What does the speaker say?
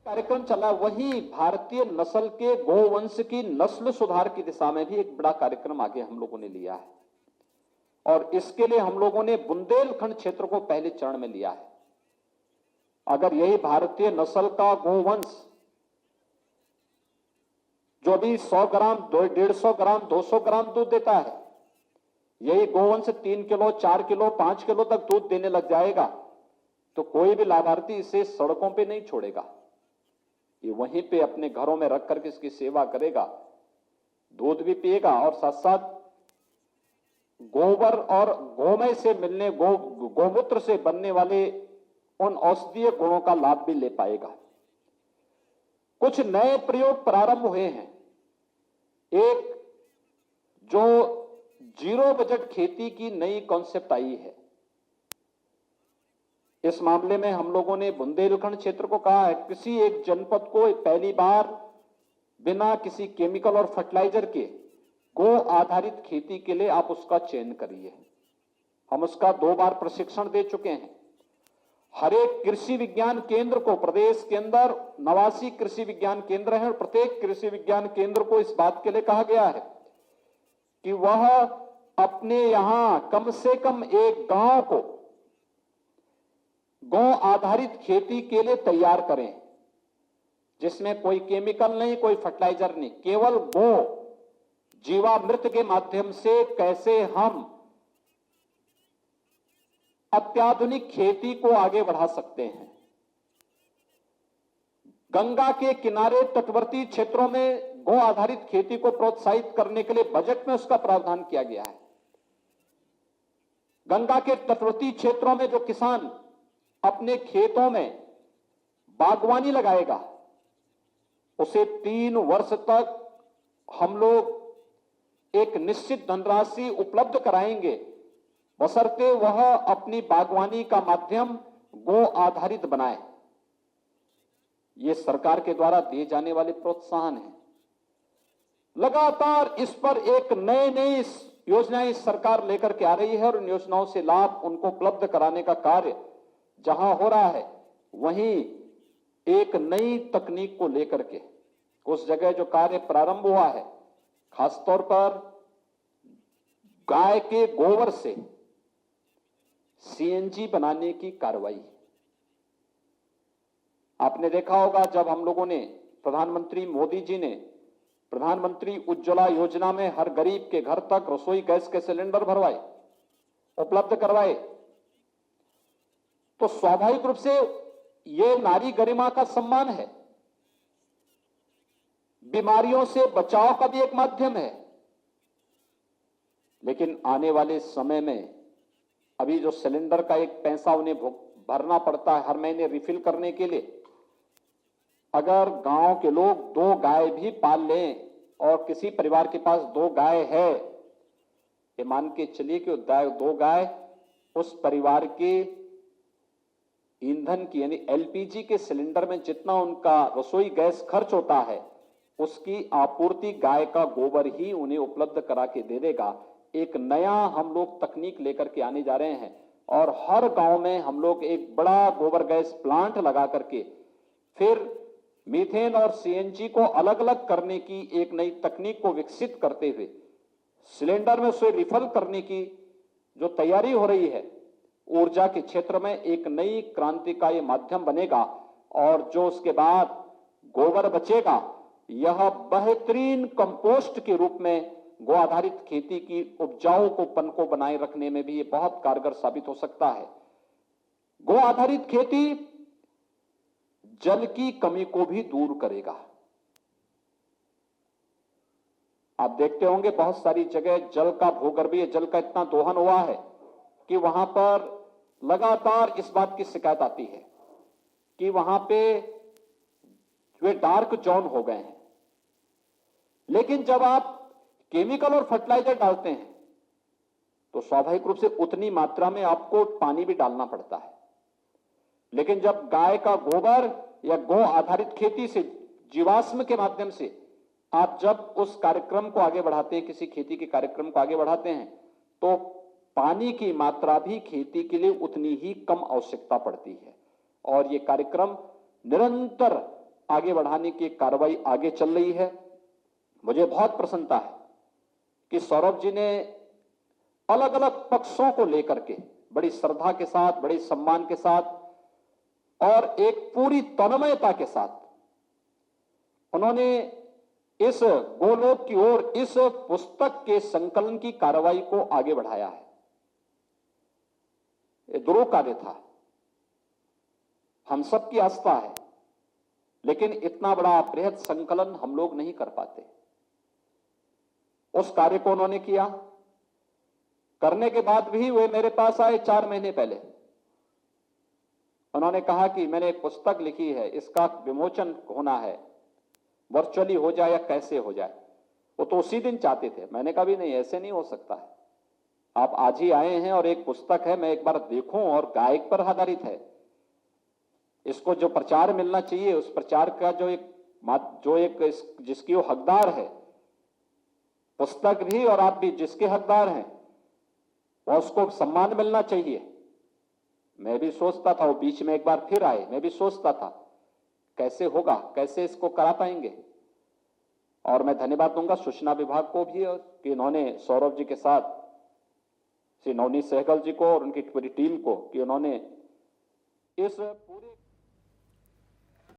कार्यक्रम चला, वही भारतीय नस्ल के गोवंश की नस्ल सुधार की दिशा में भी एक बड़ा कार्यक्रम आगे हम लोगों ने लिया है और इसके लिए हम लोगों ने बुंदेलखंड क्षेत्र को पहले चरण में लिया है। अगर यही भारतीय नस्ल का गोवंश जो भी 100 ग्राम 150 ग्राम 200 ग्राम दूध देता है, यही गोवंश 3 किलो 4 किलो 5 किलो तक दूध देने लग जाएगा तो कोई भी लाभार्थी इसे सड़कों पे नहीं छोड़ेगा, ये वहीं पे अपने घरों में रख करके इसकी सेवा करेगा, दूध भी पिएगा और साथ साथ गोबर और गोमय से मिलने गोमूत्र से बनने वाले उन औषधीय गुणों का लाभ भी ले पाएगा। कुछ नए प्रयोग प्रारंभ हुए हैं। एक जो जीरो बजट खेती की नई कॉन्सेप्ट आई है, इस मामले में हम लोगों ने बुंदेलखंड क्षेत्र को कहा है किसी एक जनपद को पहली बार बिना किसी केमिकल और फर्टिलाइजर के गो आधारित खेती के लिए आप उसका चयन करिए। हम उसका 2 बार प्रशिक्षण दे चुके हैं। हर एक कृषि विज्ञान केंद्र को, प्रदेश के अंदर 89 कृषि विज्ञान केंद्र हैं और प्रत्येक कृषि विज्ञान केंद्र को इस बात के लिए कहा गया है कि वह अपने यहां कम से कम एक गांव को गौ आधारित खेती के लिए तैयार करें, जिसमें कोई केमिकल नहीं, कोई फर्टिलाइजर नहीं, केवल गो जीवामृत के माध्यम से कैसे हम अत्याधुनिक खेती को आगे बढ़ा सकते हैं। गंगा के किनारे तटवर्ती क्षेत्रों में गौ आधारित खेती को प्रोत्साहित करने के लिए बजट में उसका प्रावधान किया गया है। गंगा के तटवर्ती क्षेत्रों में जो किसान अपने खेतों में बागवानी लगाएगा उसे 3 वर्ष तक हम लोग एक निश्चित धनराशि उपलब्ध कराएंगे, बशर्ते वह अपनी बागवानी का माध्यम गो आधारित बनाए। ये सरकार के द्वारा दिए जाने वाले प्रोत्साहन है। लगातार इस पर एक नई योजनाएं सरकार लेकर के आ रही है और उन योजनाओं से लाभ उनको उपलब्ध कराने का कार्य जहां हो रहा है, वहीं एक नई तकनीक को लेकर के उस जगह जो कार्य प्रारंभ हुआ है, खासतौर पर गाय के गोबर से सीएनजी बनाने की कार्रवाई। आपने देखा होगा जब हम लोगों ने, प्रधानमंत्री मोदी जी ने प्रधानमंत्री उज्ज्वला योजना में हर गरीब के घर तक रसोई गैस के सिलेंडर भरवाए, उपलब्ध करवाए, तो स्वाभाविक रूप से यह नारी गरिमा का सम्मान है, बीमारियों से बचाव का भी एक माध्यम है। लेकिन आने वाले समय में अभी जो सिलेंडर का एक पैसा उन्हें भरना पड़ता है हर महीने रिफिल करने के लिए, अगर गांव के लोग 2 गाय भी पाल लें और किसी परिवार के पास 2 गाय है, ये मान के चलिए कि 2 गाय उस परिवार के ईंधन की यानी एलपीजी के सिलेंडर में जितना उनका रसोई गैस खर्च होता है उसकी आपूर्ति गाय का गोबर ही उन्हें उपलब्ध करा के दे देगा। एक नया हम लोग तकनीक लेकर के आने जा रहे हैं और हर गांव में हम लोग एक बड़ा गोबर गैस प्लांट लगा करके फिर मीथेन और सीएनजी को अलग अलग करने की एक नई तकनीक को विकसित करते हुए सिलेंडर में उसे रिफिल करने की जो तैयारी हो रही है, ऊर्जा के क्षेत्र में एक नई क्रांति का यह माध्यम बनेगा और जो उसके बाद गोबर बचेगा यह बेहतरीन कंपोस्ट के रूप में गो आधारित खेती की उपजाऊपन को बनाए रखने में भी ये बहुत कारगर साबित हो सकता है। गो आधारित खेती जल की कमी को भी दूर करेगा। आप देखते होंगे बहुत सारी जगह जल का भूगर्भीय जल का इतना दोहन हुआ है कि वहां पर लगातार इस बात की शिकायत आती है कि वहां पे वे डार्क जोन हो गए हैं। लेकिन जब आप केमिकल और फर्टिलाइजर डालते हैं तो स्वाभाविक रूप से उतनी मात्रा में आपको पानी भी डालना पड़ता है। लेकिन जब गाय का गोबर या गो आधारित खेती से जीवाश्म के माध्यम से आप जब उस कार्यक्रम को आगे बढ़ाते हैं, किसी खेती के कार्यक्रम को आगे बढ़ाते हैं, तो पानी की मात्रा भी खेती के लिए उतनी ही कम आवश्यकता पड़ती है। और ये कार्यक्रम निरंतर आगे बढ़ाने की कार्रवाई आगे चल रही है। मुझे बहुत प्रसन्नता है कि सौरभ जी ने अलग अलग पक्षों को लेकर के बड़ी श्रद्धा के साथ, बड़े सम्मान के साथ और एक पूरी तन्मयता के साथ उन्होंने इस गोलोक की ओर, इस पुस्तक के संकलन की कार्रवाई को आगे बढ़ाया है। ये ध्रुव कार्य था, हम सबकी आस्था है, लेकिन इतना बड़ा बृहद संकलन हम लोग नहीं कर पाते। उस कार्य को उन्होंने किया। करने के बाद भी वे मेरे पास आए 4 महीने पहले। उन्होंने कहा कि मैंने एक पुस्तक लिखी है, इसका विमोचन होना है, वर्चुअली हो जाए या कैसे हो जाए। वो तो उसी दिन चाहते थे। मैंने कहा भी नहीं, ऐसे नहीं हो सकता है। आप आज ही आए हैं और एक पुस्तक है, मैं एक बार देखूं, और गायक पर आधारित है। इसको जो प्रचार मिलना चाहिए, उस प्रचार का जो एक जिसकी वो हकदार है, पुस्तक भी और आप भी जिसके हकदार हैं, और उसको सम्मान मिलना चाहिए। मैं भी सोचता था, वो बीच में एक बार फिर आए, मैं भी सोचता था कैसे होगा, कैसे इसको करा पाएंगे। और मैं धन्यवाद दूंगा सूचना विभाग को भी कि इन्होंने सौरभ जी के साथ श्री नवनीत सहगल जी को और उनकी पूरी टीम को कि उन्होंने इस पूरे